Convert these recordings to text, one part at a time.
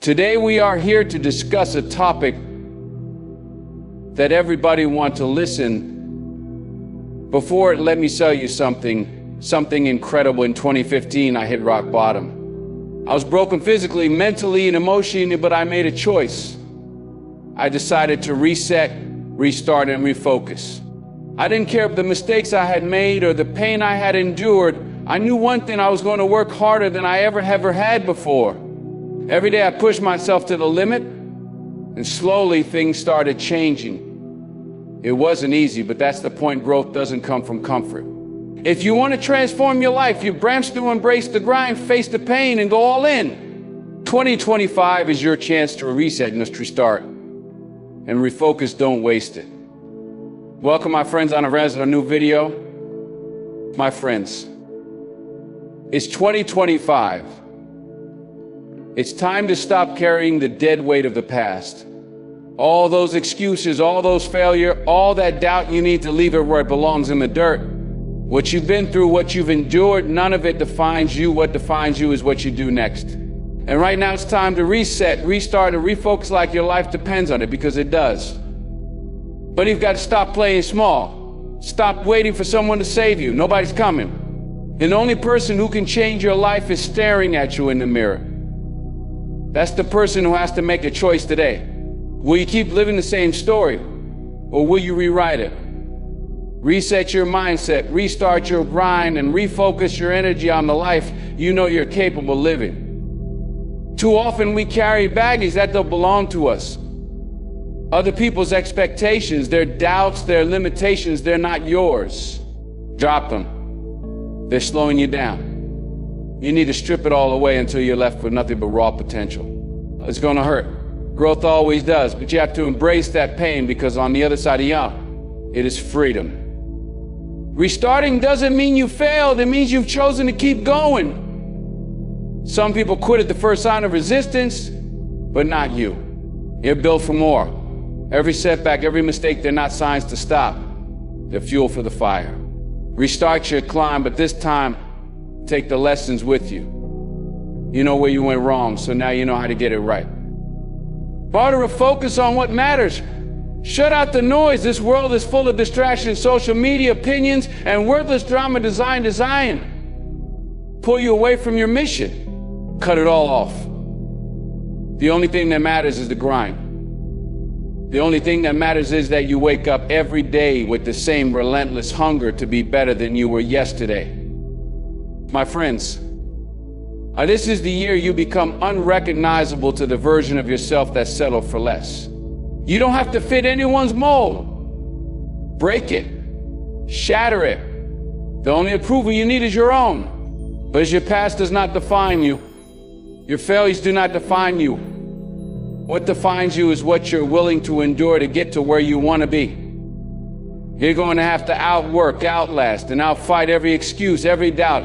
Today we are here to discuss a topic that everybody wants to listen. Before it, let me tell you something incredible. In 2015, I hit rock bottom. I was broken physically, mentally, and emotionally, but I made a choice. I decided to reset, restart, and refocus. I didn't care if the mistakes I had made or the pain I had endured. I knew one thing: I was going to work harder than I ever had before. Every day I pushed myself to the limit, and slowly things started changing. It wasn't easy, but that's the point. Growth doesn't come from comfort. If you want to transform your life, you branch through, embrace the grind, face the pain, and go all in. 2025 is your chance to reset and restart. And refocus, don't waste it. Welcome, my friends, on a new video. My friends, it's 2025. It's time to stop carrying the dead weight of the past. All those excuses, all those failure, all that doubt. You need to leave it where it belongs, in the dirt. What you've been through, what you've endured, none of it defines you. What defines you is what you do next. And right now it's time to reset, restart, and refocus like your life depends on it, because it does. But you've got to stop playing small. Stop waiting for someone to save you. Nobody's coming. And the only person who can change your life is staring at you in the mirror. That's the person who has to make a choice today. Will you keep living the same story, or will you rewrite it? Reset your mindset, restart your grind, and refocus your energy on the life you know you're capable of living. Too often we carry baggage that don't belong to us. Other people's expectations, their doubts, their limitations, they're not yours. Drop them. They're slowing you down. You need to strip it all away until you're left with nothing but raw potential. It's gonna hurt. Growth always does, but you have to embrace that pain, because on the other side of you, it is freedom. Restarting doesn't mean you failed. It means you've chosen to keep going. Some people quit at the first sign of resistance, but not you. You're built for more. Every setback, every mistake, they're not signs to stop. They're fuel for the fire. Restart your climb, but this time, take the lessons with you. You know where you went wrong, so now you know how to get it right. Part of focus on what matters. Shut out the noise. This world is full of distractions, social media, opinions, and worthless drama design. Pull you away from your mission. Cut it all off. The only thing that matters is the grind. The only thing that matters is that you wake up every day with the same relentless hunger to be better than you were yesterday. My friends, this is the year you become unrecognizable to the version of yourself that settled for less. You don't have to fit anyone's mold. Break it. Shatter it. The only approval you need is your own. But your past does not define you. Your failures do not define you. What defines you is what you're willing to endure to get to where you want to be. You're going to have to outwork, outlast, and outfight every excuse, every doubt,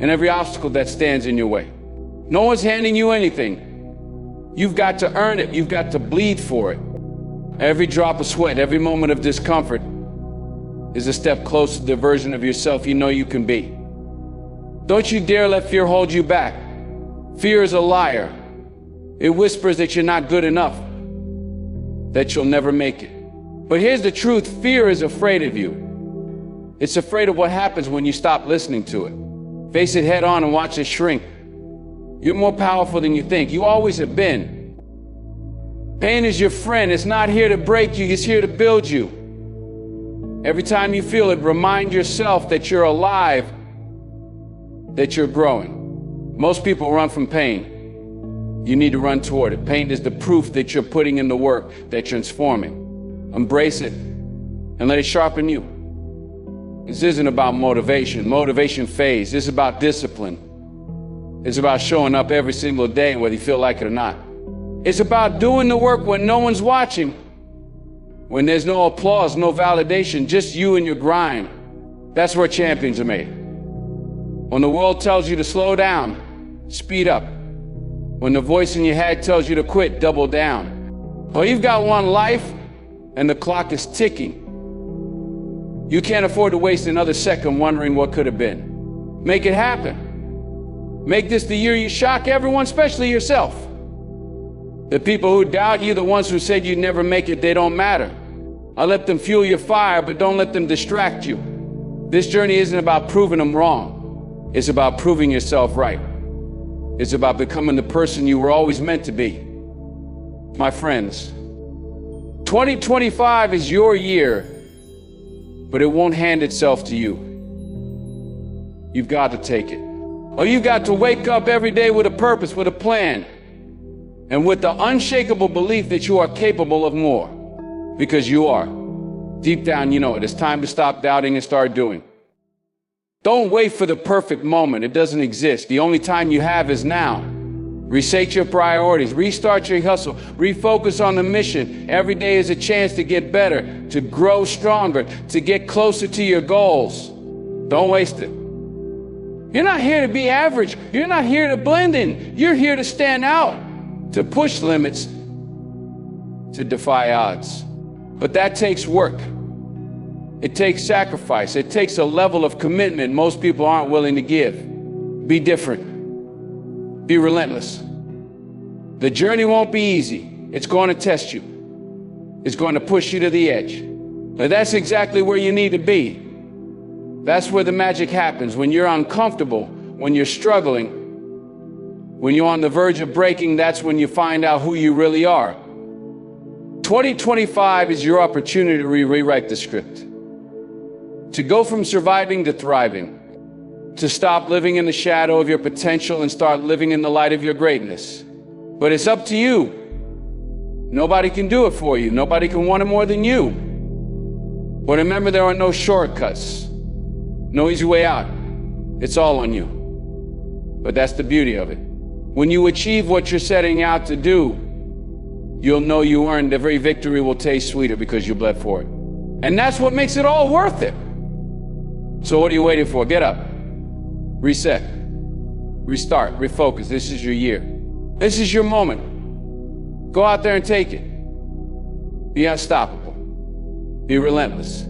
and every obstacle that stands in your way. No one's handing you anything. You've got to earn it. You've got to bleed for it. Every drop of sweat, every moment of discomfort is a step closer to the version of yourself you know you can be. Don't you dare let fear hold you back. Fear is a liar. It whispers that you're not good enough, that you'll never make it. But here's the truth: fear is afraid of you. It's afraid of what happens when you stop listening to it. Face it head on and watch it shrink. You're more powerful than you think. You always have been. Pain is your friend. It's not here to break you. It's here to build you. Every time you feel it, remind yourself that you're alive, that you're growing. Most people run from pain. You need to run toward it. Pain is the proof that you're putting in the work, that you're transforming. Embrace it and let it sharpen you. This isn't about motivation. Motivation fades. This is about discipline. It's about showing up every single day, whether you feel like it or not. It's about doing the work when no one's watching, when there's no applause, no validation, just you and your grind. That's where champions are made. When the world tells you to slow down, speed up. When the voice in your head tells you to quit, double down. Well, you've got one life, and the clock is ticking. You can't afford to waste another second wondering what could have been. Make it happen. Make this the year you shock everyone, especially yourself. The people who doubt you, the ones who said you'd never make it, they don't matter. I let them fuel your fire, but don't let them distract you. This journey isn't about proving them wrong. It's about proving yourself right. It's about becoming the person you were always meant to be. My friends, 2025 is your year, but it won't hand itself to you. You've got to take it. Or you've got to wake up every day with a purpose, with a plan, and with the unshakable belief that you are capable of more. Because you are. Deep down, you know it. It's time to stop doubting and start doing. Don't wait for the perfect moment. It doesn't exist. The only time you have is now. Reset your priorities. Restart your hustle. Refocus on the mission. Every day is a chance to get better, to grow stronger, to get closer to your goals. Don't waste it. You're not here to be average. You're not here to blend in. You're here to stand out, to push limits, to defy odds. But that takes work. It takes sacrifice. It takes a level of commitment most people aren't willing to give. Be different. Be relentless. The journey won't be easy. It's going to test you. It's going to push you to the edge. But that's exactly where you need to be. That's where the magic happens. When you're uncomfortable, when you're struggling, when you're on the verge of breaking, that's when you find out who you really are. 2025 is your opportunity to rewrite the script. To go from surviving to thriving. To stop living in the shadow of your potential and start living in the light of your greatness. But it's up to you. Nobody can do it for you. Nobody can want it more than you. But remember, there are no shortcuts. No easy way out. It's all on you. But that's the beauty of it. When you achieve what you're setting out to do, you'll know you earned. The very victory will taste sweeter because you bled for it. And that's what makes it all worth it. So what are you waiting for? Get up. Reset. Restart. Refocus. This is your year. This is your moment. Go out there and take it. Be unstoppable. Be relentless.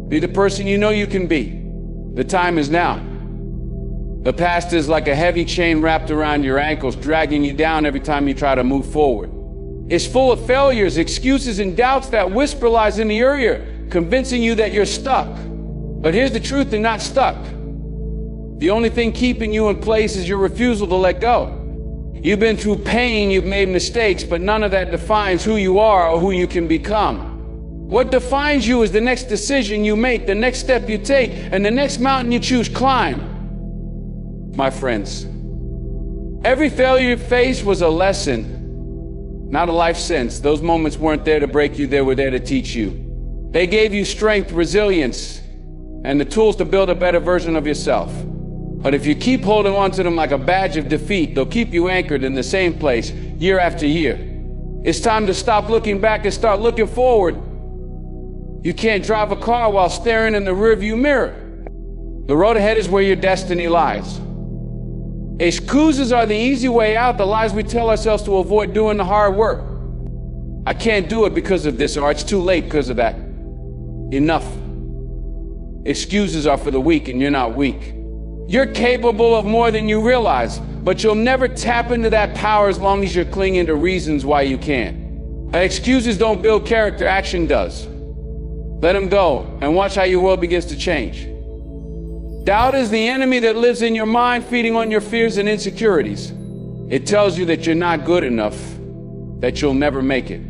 Be the person you know you can be. The time is now. The past is like a heavy chain wrapped around your ankles, dragging you down every time you try to move forward. It's full of failures, excuses, and doubts that whisper lies in the ear, convincing you that you're stuck. But here's the truth, you're not stuck. The only thing keeping you in place is your refusal to let go. You've been through pain, you've made mistakes, but none of that defines who you are or who you can become. What defines you is the next decision you make, the next step you take, and the next mountain you choose climb. My friends, every failure you faced was a lesson, not a life sentence. Those moments weren't there to break you, they were there to teach you. They gave you strength, resilience, and the tools to build a better version of yourself. But if you keep holding on to them like a badge of defeat, they'll keep you anchored in the same place year after year. It's time to stop looking back and start looking forward. You can't drive a car while staring in the rearview mirror. The road ahead is where your destiny lies. Excuses are the easy way out, the lies we tell ourselves to avoid doing the hard work. I can't do it because of this, or it's too late because of that. Enough. Excuses are for the weak, and you're not weak. You're capable of more than you realize, but you'll never tap into that power as long as you're clinging to reasons why you can't. Excuses don't build character, action does. Let them go and watch how your world begins to change. Doubt is the enemy that lives in your mind, feeding on your fears and insecurities. It tells you that you're not good enough, that you'll never make it.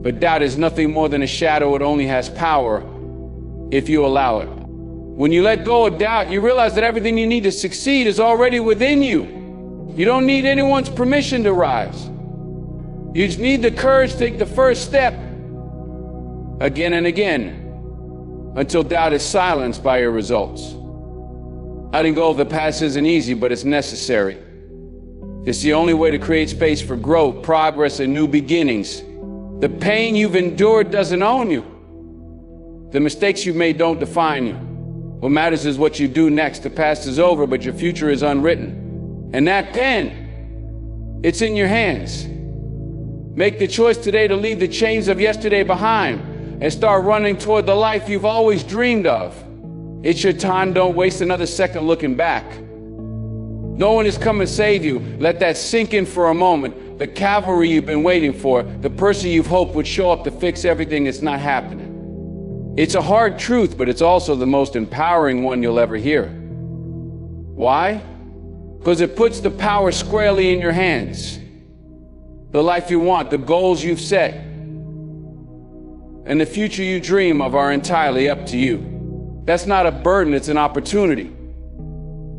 But doubt is nothing more than a shadow. It only has power if you allow it. When you let go of doubt, you realize that everything you need to succeed is already within you. You don't need anyone's permission to rise. You just need the courage to take the first step again and again until doubt is silenced by your results. Letting go of the past isn't easy, but it's necessary. It's the only way to create space for growth, progress, and new beginnings. The pain you've endured doesn't own you. The mistakes you've made don't define you. What matters is what you do next. The past is over, but your future is unwritten. And that pen, it's in your hands. Make the choice today to leave the chains of yesterday behind and start running toward the life you've always dreamed of. It's your time. Don't waste another second looking back. No one has come to save you. Let that sink in for a moment. the cavalry you've been waiting for, the person you've hoped would show up to fix everything that's not happening. It's a hard truth, but it's also the most empowering one you'll ever hear. Why? Because it puts the power squarely in your hands. The life you want, the goals you've set, and the future you dream of are entirely up to you. That's not a burden, it's an opportunity.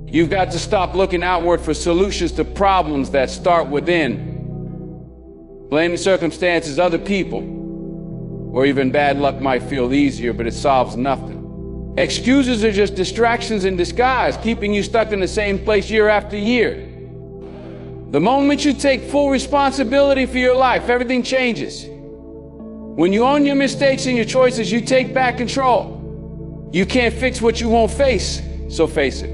You've got to stop looking outward for solutions to problems that start within. Blaming circumstances, other people, or even bad luck might feel easier, but it solves nothing. Excuses are just distractions in disguise, keeping you stuck in the same place year after year. The moment you take full responsibility for your life, everything changes. When you own your mistakes and your choices, you take back control. You can't fix what you won't face, so face it.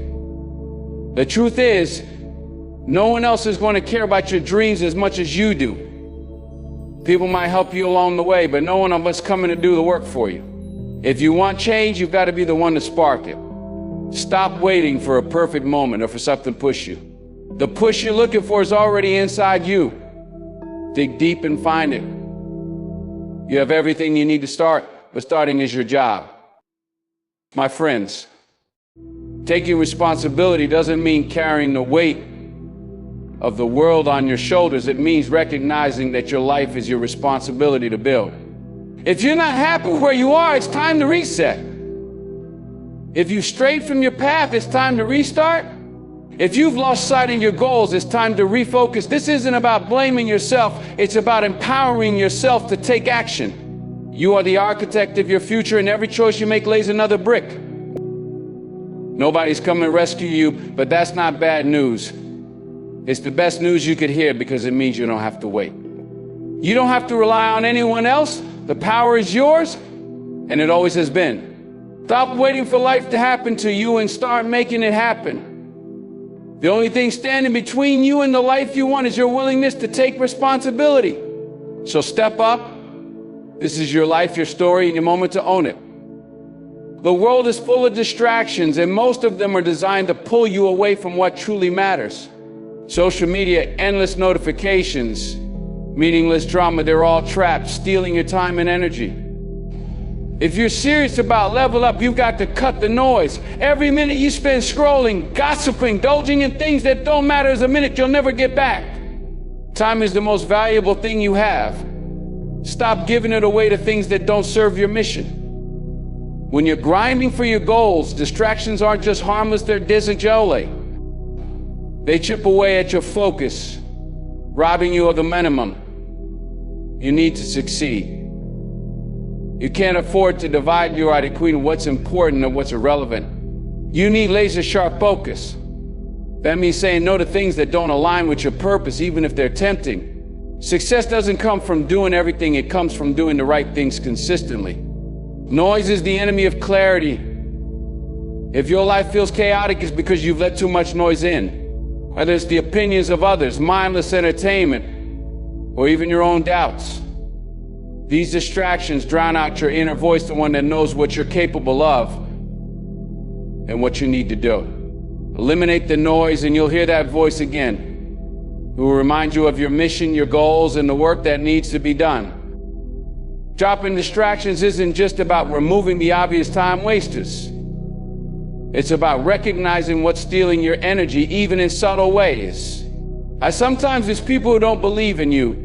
The truth is, no one else is going to care about your dreams as much as you do. People might help you along the way, but no one of us coming to do the work for you. If you want change, you've got to be the one to spark it. Stop waiting for a perfect moment or for something to push you. The push you're looking for is already inside you. Dig deep and find it. You have everything you need to start, but starting is your job. My friends, taking responsibility doesn't mean carrying the weight of the world on your shoulders. It means recognizing that your life is your responsibility to build. If you're not happy where you are, it's time to reset. If you've strayed from your path, it's time to restart. If you've lost sight of your goals, it's time to refocus. This isn't about blaming yourself, it's about empowering yourself to take action. You are the architect of your future, and every choice you make lays another brick. Nobody's coming to rescue you, but that's not bad news. It's the best news you could hear, because it means you don't have to wait. You don't have to rely on anyone else. The power is yours, and it always has been. Stop waiting for life to happen to you and start making it happen. The only thing standing between you and the life you want is your willingness to take responsibility. So step up. This is your life, your story, and your moment to own it. The world is full of distractions, and most of them are designed to pull you away from what truly matters. Social media, endless notifications, meaningless drama, they're all trapped, stealing your time and energy. If you're serious about level up, you've got to cut the noise. Every minute you spend scrolling, gossiping, indulging in things that don't matter is a minute you'll never get back. Time is the most valuable thing you have. Stop giving it away to things that don't serve your mission. When you're grinding for your goals, distractions aren't just harmless, they're DENZEL. They chip away at your focus, robbing you of the minimum you need to succeed. You can't afford to divide your eye between what's important and what's irrelevant. You need laser-sharp focus. That means saying no to things that don't align with your purpose, even if they're tempting. Success doesn't come from doing everything, it comes from doing the right things consistently. Noise is the enemy of clarity. If your life feels chaotic, it's because you've let too much noise in. Whether it's the opinions of others, mindless entertainment, or even your own doubts. These distractions drown out your inner voice, the one that knows what you're capable of and what you need to do. Eliminate the noise and you'll hear that voice again. It will remind you of your mission, your goals, and the work that needs to be done. Dropping distractions isn't just about removing the obvious time wasters. It's about recognizing what's stealing your energy, even in subtle ways. Sometimes it's people who don't believe in you.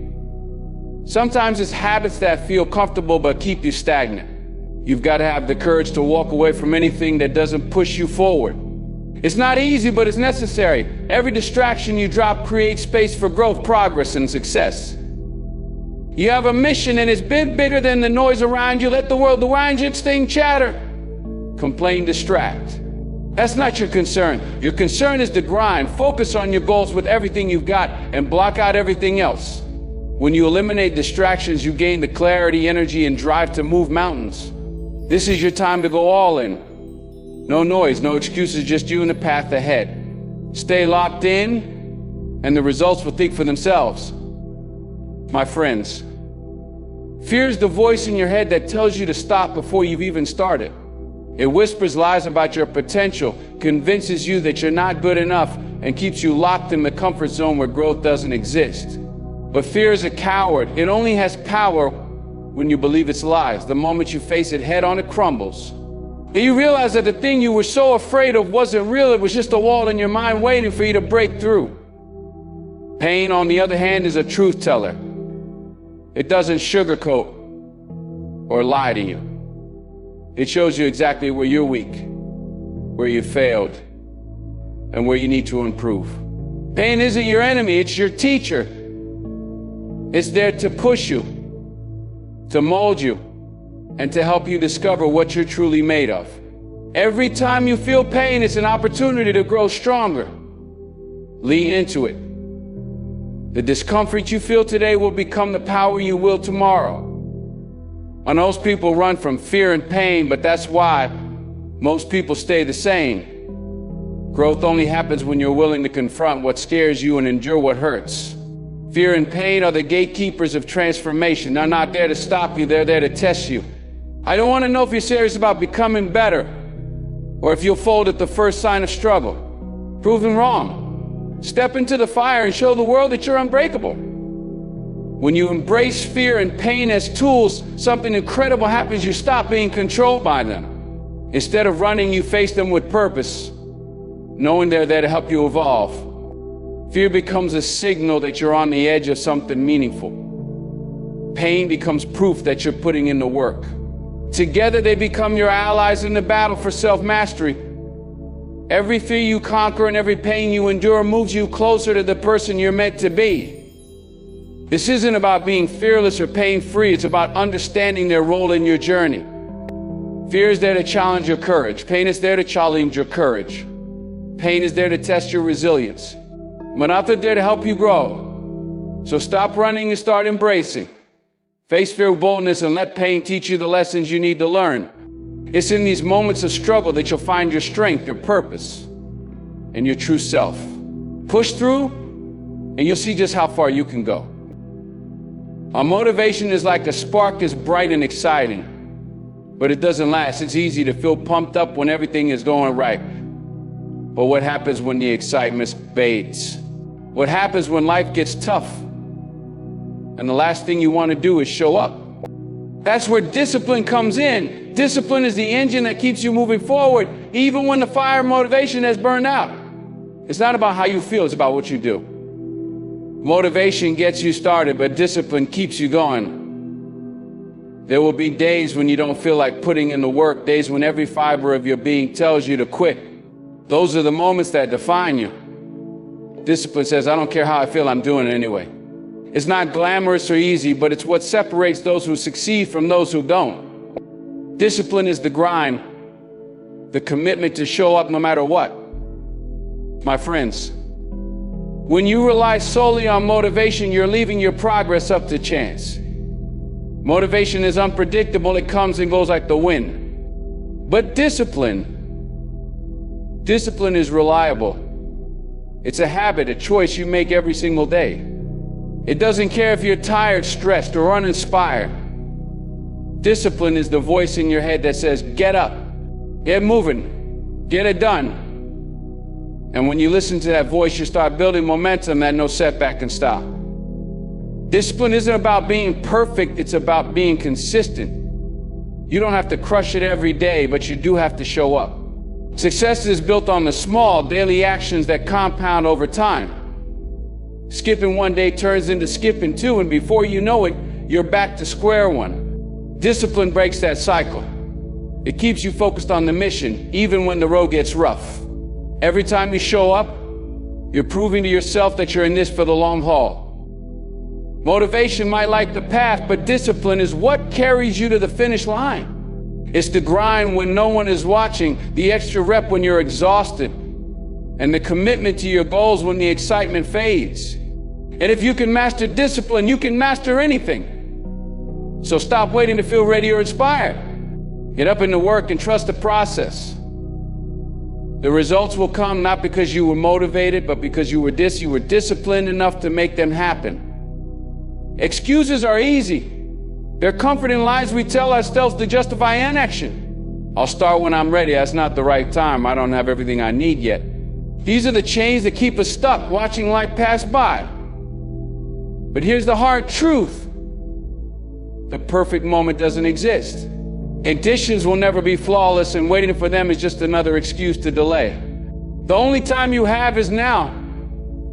Sometimes it's habits that feel comfortable but keep you stagnant. You've got to have the courage to walk away from anything that doesn't push you forward. It's not easy, but it's necessary. Every distraction you drop creates space for growth, progress, and success. You have a mission and it's bigger than the noise around you. Let the world around you sting, chatter, complain, distract. That's not your concern. Your concern is the grind. Focus on your goals with everything you've got and block out everything else. When you eliminate distractions, you gain the clarity, energy, and drive to move mountains. This is your time to go all in. No noise, no excuses, just you and the path ahead. Stay locked in, and the results will speak for themselves. My friends, fear is the voice in your head that tells you to stop before you've even started. It whispers lies about your potential, convinces you that you're not good enough, and keeps you locked in the comfort zone where growth doesn't exist. But fear is a coward. It only has power when you believe its lies. The moment you face it head on, it crumbles. And you realize that the thing you were so afraid of wasn't real. It was just a wall in your mind waiting for you to break through. Pain, on the other hand, is a truth teller. It doesn't sugarcoat or lie to you. It shows you exactly where you're weak, where you failed, and where you need to improve. Pain isn't your enemy, it's your teacher. It's there to push you, to mold you, and to help you discover what you're truly made of. Every time you feel pain, it's an opportunity to grow stronger. Lean into it. The discomfort you feel today will become the power you will tomorrow. And most people run from fear and pain, but that's why most people stay the same. Growth only happens when you're willing to confront what scares you and endure what hurts. Fear and pain are the gatekeepers of transformation. They're not there to stop you, they're there to test you. I don't want to know if you're serious about becoming better, or if you'll fold at the first sign of struggle. Prove them wrong. Step into the fire and show the world that you're unbreakable. When you embrace fear and pain as tools, something incredible happens. You stop being controlled by them. Instead of running, you face them with purpose, knowing they're there to help you evolve. Fear becomes a signal that you're on the edge of something meaningful. Pain becomes proof that you're putting in the work. Together, they become your allies in the battle for self-mastery. Every fear you conquer and every pain you endure moves you closer to the person you're meant to be. This isn't about being fearless or pain-free. It's about understanding their role in your journey. Fear is there to challenge your courage. Pain is there to challenge your courage. Pain is there to test your resilience. But not there to help you grow. So stop running and start embracing. Face fear with boldness and let pain teach you the lessons you need to learn. It's in these moments of struggle that you'll find your strength, your purpose, and your true self. Push through, and you'll see just how far you can go. Our motivation is like a spark, is bright and exciting, but it doesn't last. It's easy to feel pumped up when everything is going right. But what happens when the excitement fades? What happens when life gets tough? And the last thing you want to do is show up. That's where discipline comes in. Discipline is the engine that keeps you moving forward, even when the fire of motivation has burned out. It's not about how you feel, it's about what you do. Motivation gets you started, but discipline keeps you going. There will be days when you don't feel like putting in the work, days when every fiber of your being tells you to quit. Those are the moments that define you. Discipline says, I don't care how I feel, I'm doing it anyway. It's not glamorous or easy, but it's what separates those who succeed from those who don't. Discipline is the grind, the commitment to show up no matter what. My friends, when you rely solely on motivation, you're leaving your progress up to chance. Motivation is unpredictable, it comes and goes like the wind. But discipline is reliable. It's a habit, a choice you make every single day. It doesn't care if you're tired, stressed, or uninspired. Discipline is the voice in your head that says, get up, get moving, get it done. And when you listen to that voice, you start building momentum that no setback can stop. Discipline isn't about being perfect, it's about being consistent. You don't have to crush it every day, but you do have to show up. Success is built on the small, daily actions that compound over time. Skipping one day turns into skipping two, and before you know it, you're back to square one. Discipline breaks that cycle. It keeps you focused on the mission, even when the road gets rough. Every time you show up, you're proving to yourself that you're in this for the long haul. Motivation might light the path, but discipline is what carries you to the finish line. It's the grind when no one is watching, the extra rep when you're exhausted, and the commitment to your goals when the excitement fades. And if you can master discipline, you can master anything. So stop waiting to feel ready or inspired. Get up into work and trust the process. The results will come not because you were motivated, but because you were disciplined enough to make them happen. Excuses are easy. They're comforting lies we tell ourselves to justify inaction. I'll start when I'm ready. That's not the right time. I don't have everything I need yet. These are the chains that keep us stuck, watching life pass by. But here's the hard truth. The perfect moment doesn't exist. Conditions will never be flawless, and waiting for them is just another excuse to delay. The only time you have is now,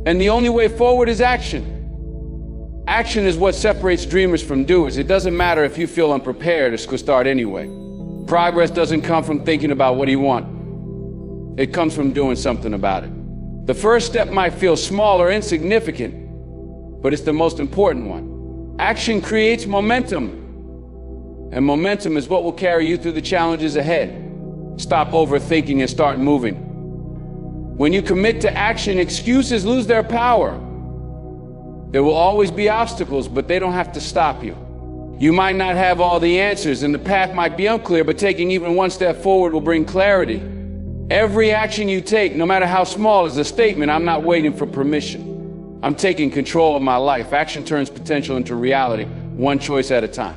and the only way forward is action. Action is what separates dreamers from doers. It doesn't matter if you feel unprepared, it's going to start anyway. Progress doesn't come from thinking about what you want. It comes from doing something about it. The first step might feel small or insignificant, but it's the most important one. Action creates momentum, and momentum is what will carry you through the challenges ahead. Stop overthinking and start moving. When you commit to action, excuses lose their power. There will always be obstacles, but they don't have to stop you. You might not have all the answers, and the path might be unclear, but taking even one step forward will bring clarity. Every action you take, no matter how small, is a statement. I'm not waiting for permission. I'm taking control of my life. Action turns potential into reality, one choice at a time.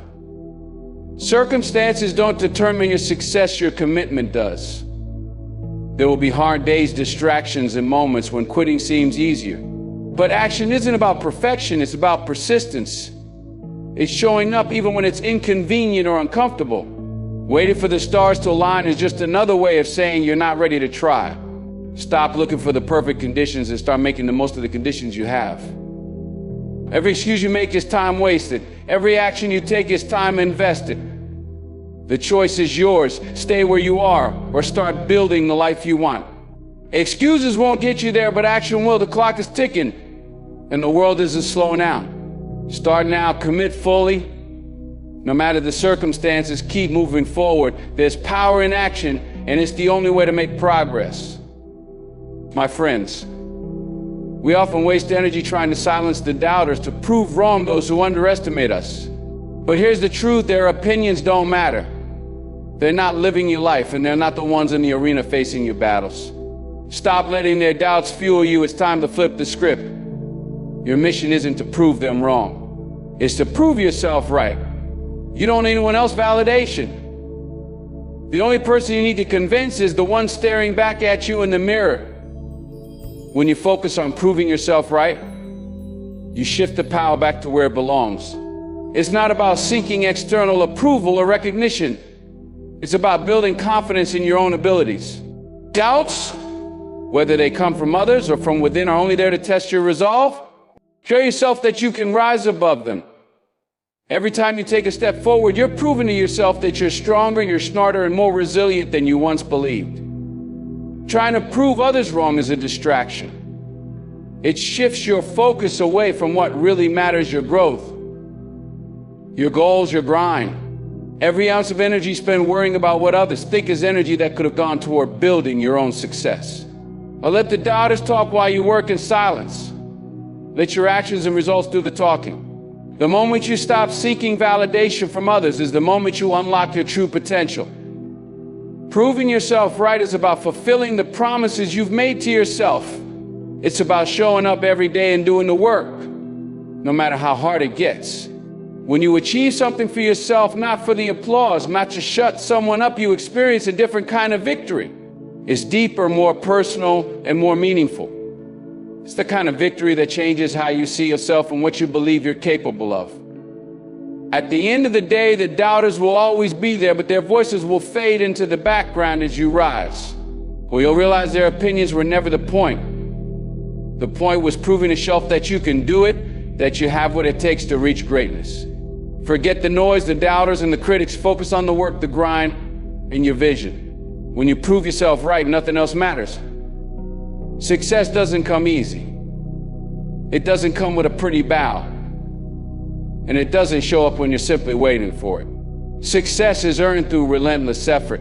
Circumstances don't determine your success, your commitment does. There will be hard days, distractions, and moments when quitting seems easier. But action isn't about perfection, it's about persistence. It's showing up even when it's inconvenient or uncomfortable. Waiting for the stars to align is just another way of saying you're not ready to try. Stop looking for the perfect conditions and start making the most of the conditions you have. Every excuse you make is time wasted. Every action you take is time invested. The choice is yours. Stay where you are or start building the life you want. Excuses won't get you there, but action will. The clock is ticking, and the world isn't slowing down. Start now, commit fully. No matter the circumstances, keep moving forward. There's power in action, and it's the only way to make progress. My friends, we often waste energy trying to silence the doubters, to prove wrong those who underestimate us. But here's the truth, their opinions don't matter. They're not living your life, and they're not the ones in the arena facing your battles. Stop letting their doubts fuel you. It's time to flip the script. Your mission isn't to prove them wrong. It's to prove yourself right. You don't need anyone else's validation. The only person you need to convince is the one staring back at you in the mirror. When you focus on proving yourself right, you shift the power back to where it belongs. It's not about seeking external approval or recognition. It's about building confidence in your own abilities. Doubts, whether they come from others or from within, are only there to test your resolve. Show yourself that you can rise above them. Every time you take a step forward, you're proving to yourself that you're stronger, you're smarter, and more resilient than you once believed. Trying to prove others wrong is a distraction. It shifts your focus away from what really matters, your growth, your goals, your grind. Every ounce of energy spent worrying about what others think is energy that could have gone toward building your own success. Or let the doubters talk while you work in silence. Let your actions and results do the talking. The moment you stop seeking validation from others is the moment you unlock your true potential. Proving yourself right is about fulfilling the promises you've made to yourself. It's about showing up every day and doing the work, no matter how hard it gets. When you achieve something for yourself, not for the applause, not to shut someone up, you experience a different kind of victory. It's deeper, more personal, and more meaningful. It's the kind of victory that changes how you see yourself and what you believe you're capable of. At the end of the day, the doubters will always be there, but their voices will fade into the background as you rise. Well, you'll realize their opinions were never the point. The point was proving to yourself that you can do it, that you have what it takes to reach greatness. Forget the noise, the doubters, and the critics. Focus on the work, the grind, and your vision. When you prove yourself right, nothing else matters. Success doesn't come easy. It doesn't come with a pretty bow. And it doesn't show up when you're simply waiting for it. Success is earned through relentless effort.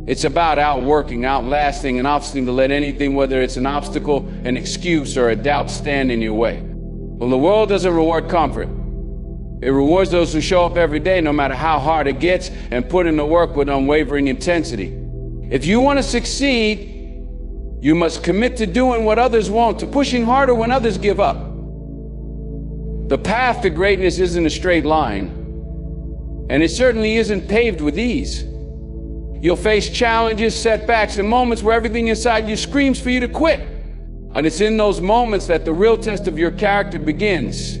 It's about outworking, outlasting, and obstinate to let anything, whether it's an obstacle, an excuse, or a doubt, stand in your way. Well, the world doesn't reward comfort. It rewards those who show up every day, no matter how hard it gets, and put in the work with unwavering intensity. If you want to succeed, you must commit to doing what others won't, to pushing harder when others give up. The path to greatness isn't a straight line, and it certainly isn't paved with ease. You'll face challenges, setbacks, and moments where everything inside you screams for you to quit. And it's in those moments that the real test of your character begins.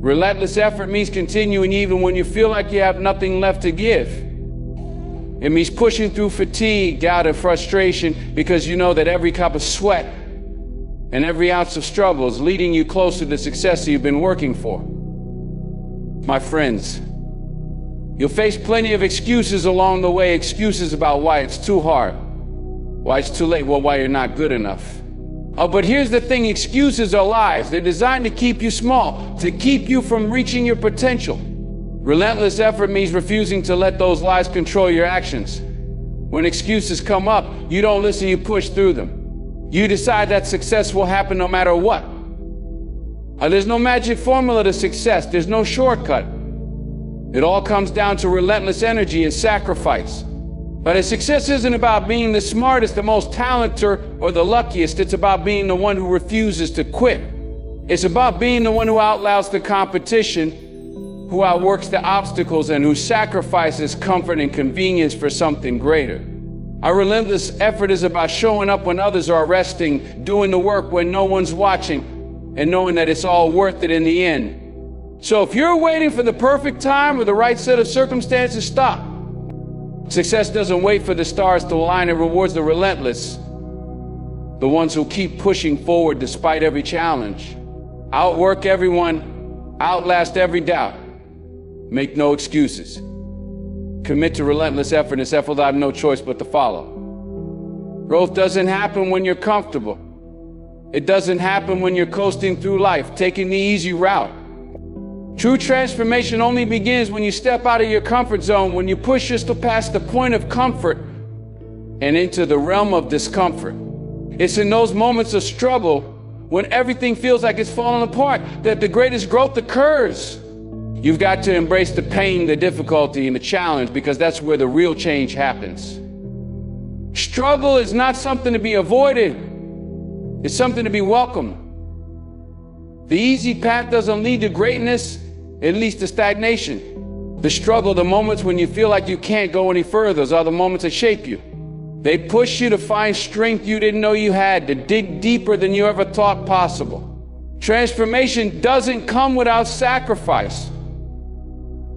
Relentless effort means continuing even when you feel like you have nothing left to give. It means pushing through fatigue, doubt, and frustration because you know that every cup of sweat and every ounce of struggle is leading you closer to the success you've been working for. My friends, you'll face plenty of excuses along the way, excuses about why it's too hard, why it's too late, why you're not good enough. But here's the thing, excuses are lies. They're designed to keep you small, to keep you from reaching your potential. Relentless effort means refusing to let those lies control your actions. When excuses come up, you don't listen, you push through them. You decide that success will happen no matter what. There's no magic formula to success. There's no shortcut. It all comes down to relentless energy and sacrifice. But success isn't about being the smartest, the most talented, or the luckiest. It's about being the one who refuses to quit. It's about being the one who outlasts the competition, who outworks the obstacles, and who sacrifices comfort and convenience for something greater. Our relentless effort is about showing up when others are resting, doing the work when no one's watching, and knowing that it's all worth it in the end. So if you're waiting for the perfect time or the right set of circumstances, stop. Success doesn't wait for the stars to align. It rewards the relentless, the ones who keep pushing forward despite every challenge. Outwork everyone, outlast every doubt. Make no excuses. Commit to relentless effort, and this effort will have no choice but to follow. Growth doesn't happen when you're comfortable. It doesn't happen when you're coasting through life, taking the easy route. True transformation only begins when you step out of your comfort zone, when you push yourself past the point of comfort and into the realm of discomfort. It's in those moments of struggle, when everything feels like it's falling apart, that the greatest growth occurs. You've got to embrace the pain, the difficulty, and the challenge, because that's where the real change happens. Struggle is not something to be avoided. It's something to be welcomed. The easy path doesn't lead to greatness, it leads to stagnation. The struggle, the moments when you feel like you can't go any further, those are the moments that shape you. They push you to find strength you didn't know you had, to dig deeper than you ever thought possible. Transformation doesn't come without sacrifice.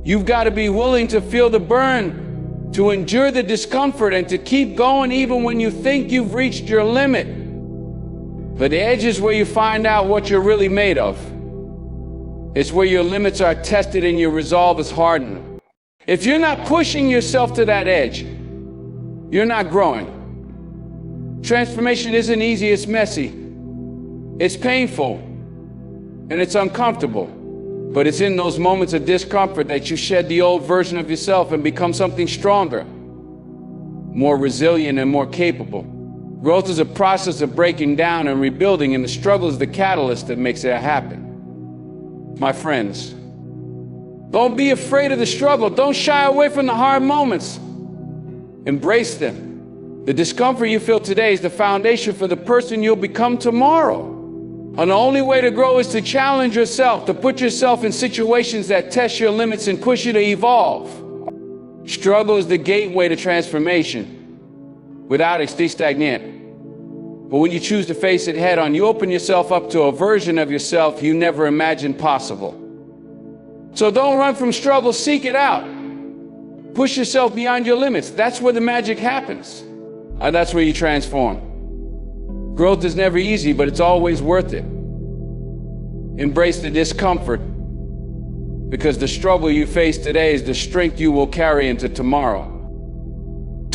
You've got to be willing to feel the burn, to endure the discomfort, and to keep going even when you think you've reached your limit. But the edge is where you find out what you're really made of. It's where your limits are tested and your resolve is hardened. If you're not pushing yourself to that edge, you're not growing. Transformation isn't easy, it's messy. It's painful, and it's uncomfortable. But it's in those moments of discomfort that you shed the old version of yourself and become something stronger, more resilient, and more capable. Growth is a process of breaking down and rebuilding, and the struggle is the catalyst that makes it happen. My friends, don't be afraid of the struggle. Don't shy away from the hard moments. Embrace them. The discomfort you feel today is the foundation for the person you'll become tomorrow. And the only way to grow is to challenge yourself, to put yourself in situations that test your limits and push you to evolve. Struggle is the gateway to transformation. Without it, stay stagnant. But when you choose to face it head on, you open yourself up to a version of yourself you never imagined possible. So don't run from struggle, seek it out. Push yourself beyond your limits. That's where the magic happens. And that's where you transform. Growth is never easy, but it's always worth it. Embrace the discomfort, because the struggle you face today is the strength you will carry into tomorrow.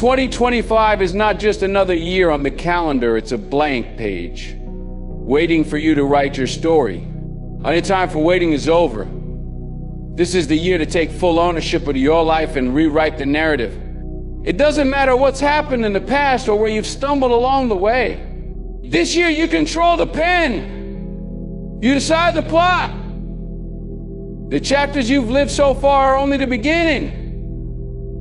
2025 is not just another year on the calendar, it's a blank page, waiting for you to write your story. Any time for waiting is over. This is the year to take full ownership of your life and rewrite the narrative. It doesn't matter what's happened in the past or where you've stumbled along the way. This year you control the pen. You decide the plot. The chapters you've lived so far are only the beginning.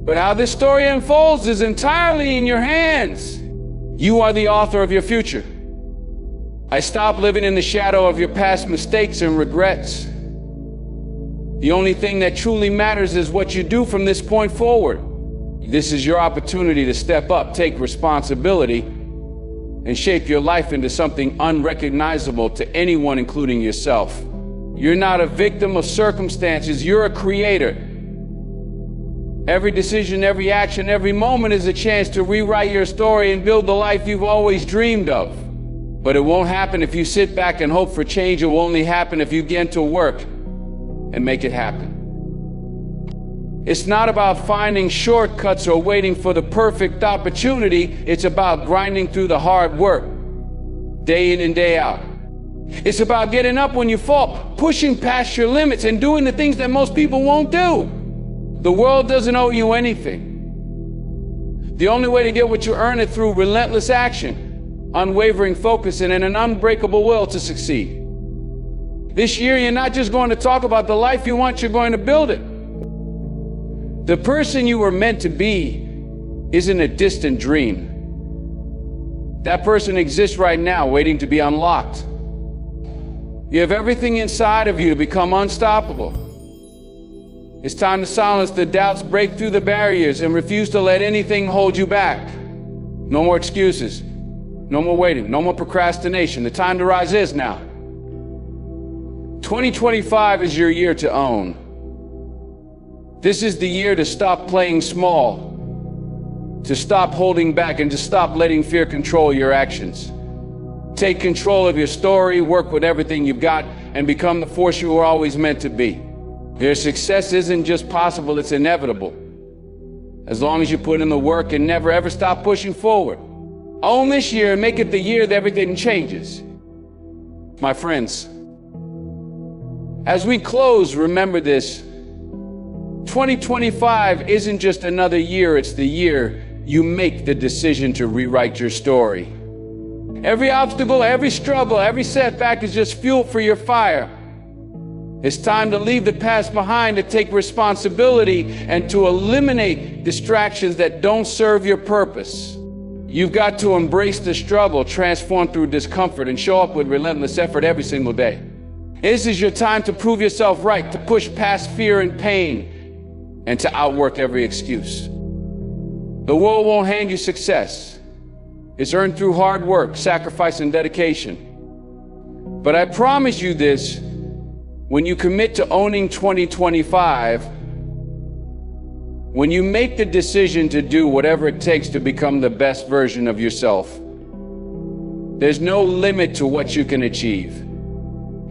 But how this story unfolds is entirely in your hands. You are the author of your future. I stopped living in the shadow of your past mistakes and regrets. The only thing that truly matters is what you do from this point forward. This is your opportunity to step up, take responsibility, and shape your life into something unrecognizable to anyone, including yourself. You're not a victim of circumstances. You're a creator. Every decision, every action, every moment is a chance to rewrite your story and build the life you've always dreamed of. But it won't happen if you sit back and hope for change. It will only happen if you get to work and make it happen. It's not about finding shortcuts or waiting for the perfect opportunity. It's about grinding through the hard work, day in and day out. It's about getting up when you fall, pushing past your limits, and doing the things that most people won't do. The world doesn't owe you anything. The only way to get what you earn is through relentless action, unwavering focus, and an unbreakable will to succeed. This year, you're not just going to talk about the life you want, you're going to build it. The person you were meant to be isn't a distant dream. That person exists right now, waiting to be unlocked. You have everything inside of you to become unstoppable. It's time to silence the doubts, break through the barriers, and refuse to let anything hold you back. No more excuses. No more waiting. No more procrastination. The time to rise is now. 2025 is your year to own. This is the year to stop playing small, to stop holding back, and to stop letting fear control your actions. Take control of your story, work with everything you've got, and become the force you were always meant to be. Your success isn't just possible, it's inevitable. As long as you put in the work and never ever stop pushing forward. Own this year and make it the year that everything changes. My friends, as we close, remember this. 2025 isn't just another year, it's the year you make the decision to rewrite your story. Every obstacle, every struggle, every setback is just fuel for your fire. It's time to leave the past behind, to take responsibility, and to eliminate distractions that don't serve your purpose. You've got to embrace the struggle, transform through discomfort, and show up with relentless effort every single day. This is your time to prove yourself right, to push past fear and pain, and to outwork every excuse. The world won't hand you success. It's earned through hard work, sacrifice, and dedication. But I promise you this, when you commit to owning 2025, when you make the decision to do whatever it takes to become the best version of yourself, there's no limit to what you can achieve.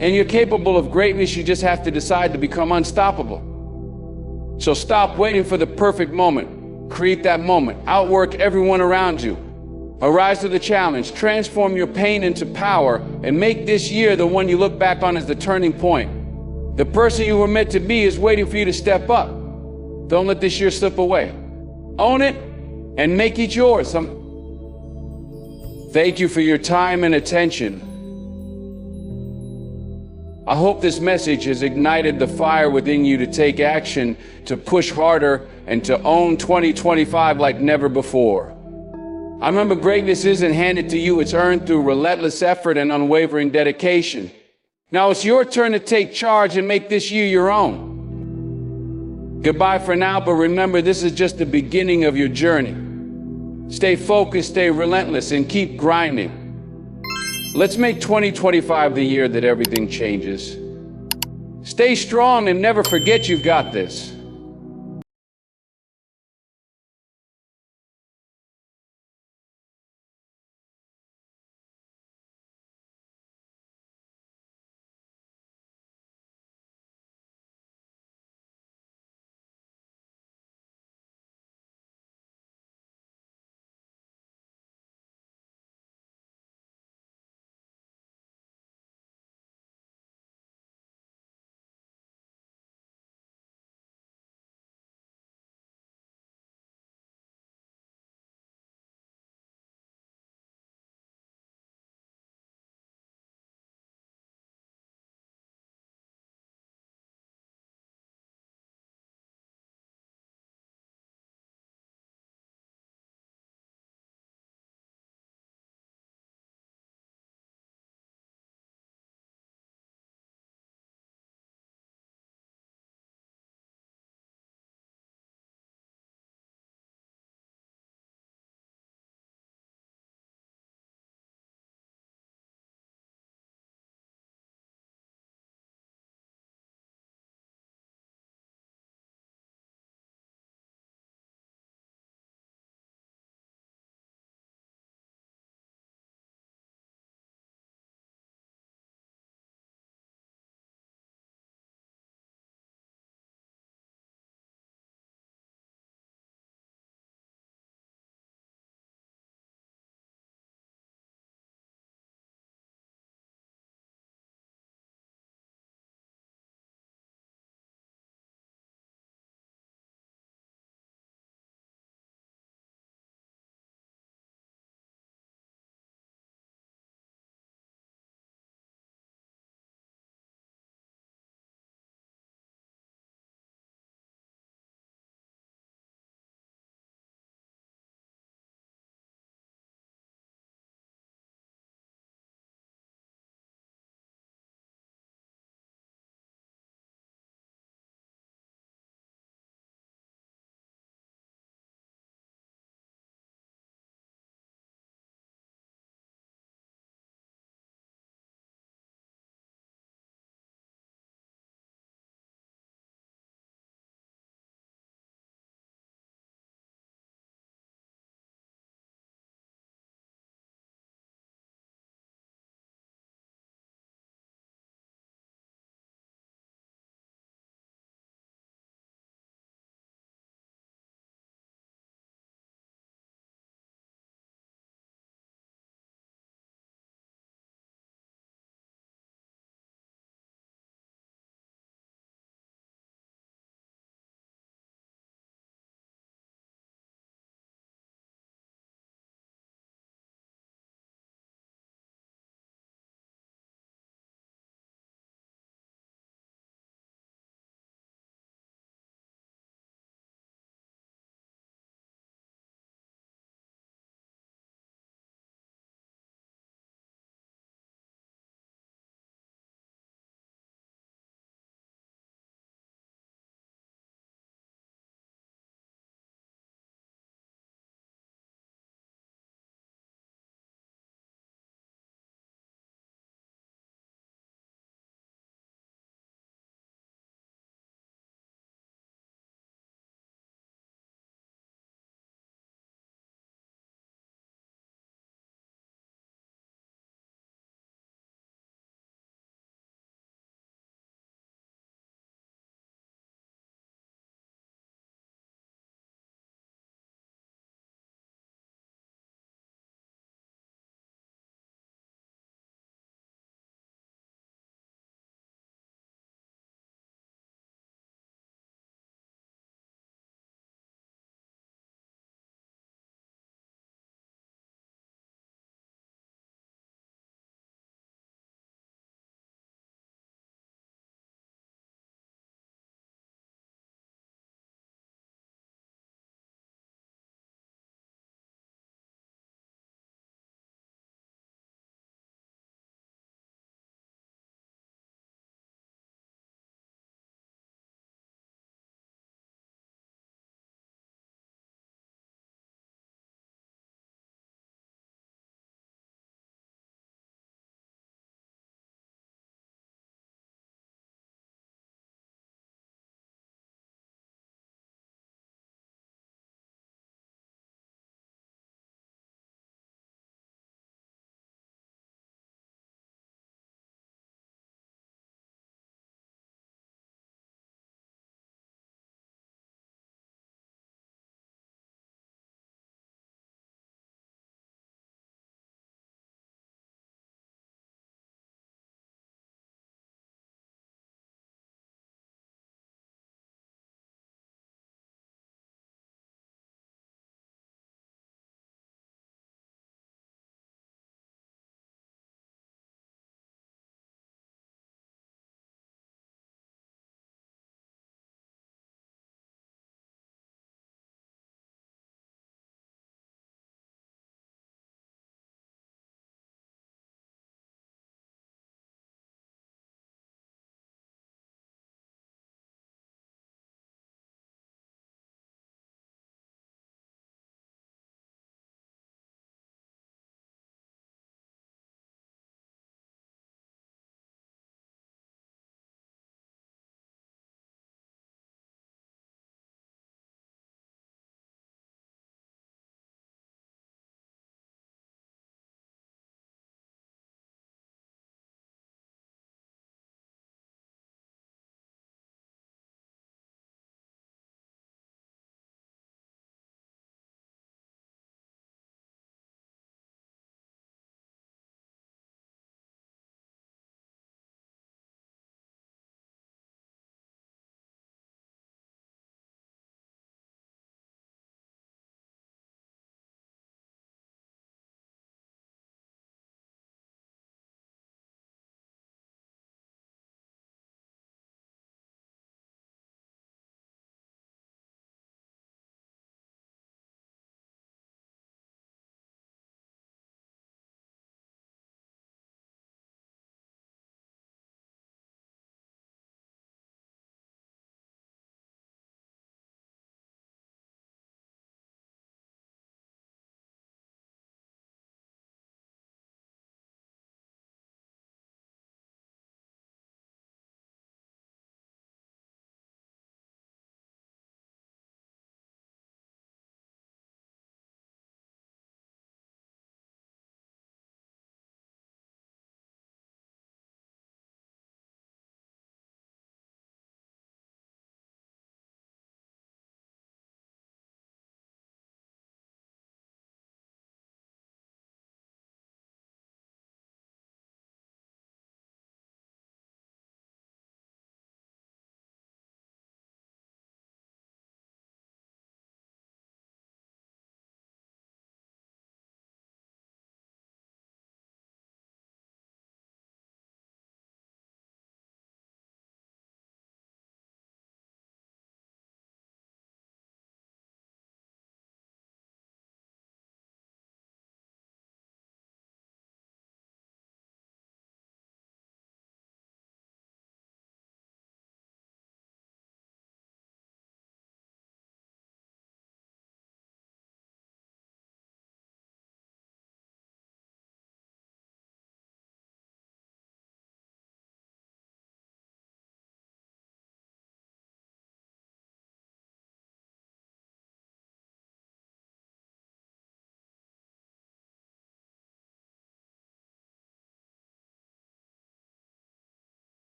And you're capable of greatness, you just have to decide to become unstoppable. So stop waiting for the perfect moment. Create that moment. Outwork everyone around you. Arise to the challenge. Transform your pain into power and make this year the one you look back on as the turning point. The person you were meant to be is waiting for you to step up. Don't let this year slip away. Own it and make it yours. Thank you for your time and attention. I hope this message has ignited the fire within you to take action, to push harder, and to own 2025 like never before. I remember greatness isn't handed to you, it's earned through relentless effort and unwavering dedication. Now it's your turn to take charge and make this year your own. Goodbye for now, but remember, this is just the beginning of your journey. Stay focused, stay relentless, and keep grinding. Let's make 2025 the year that everything changes. Stay strong and never forget you've got this.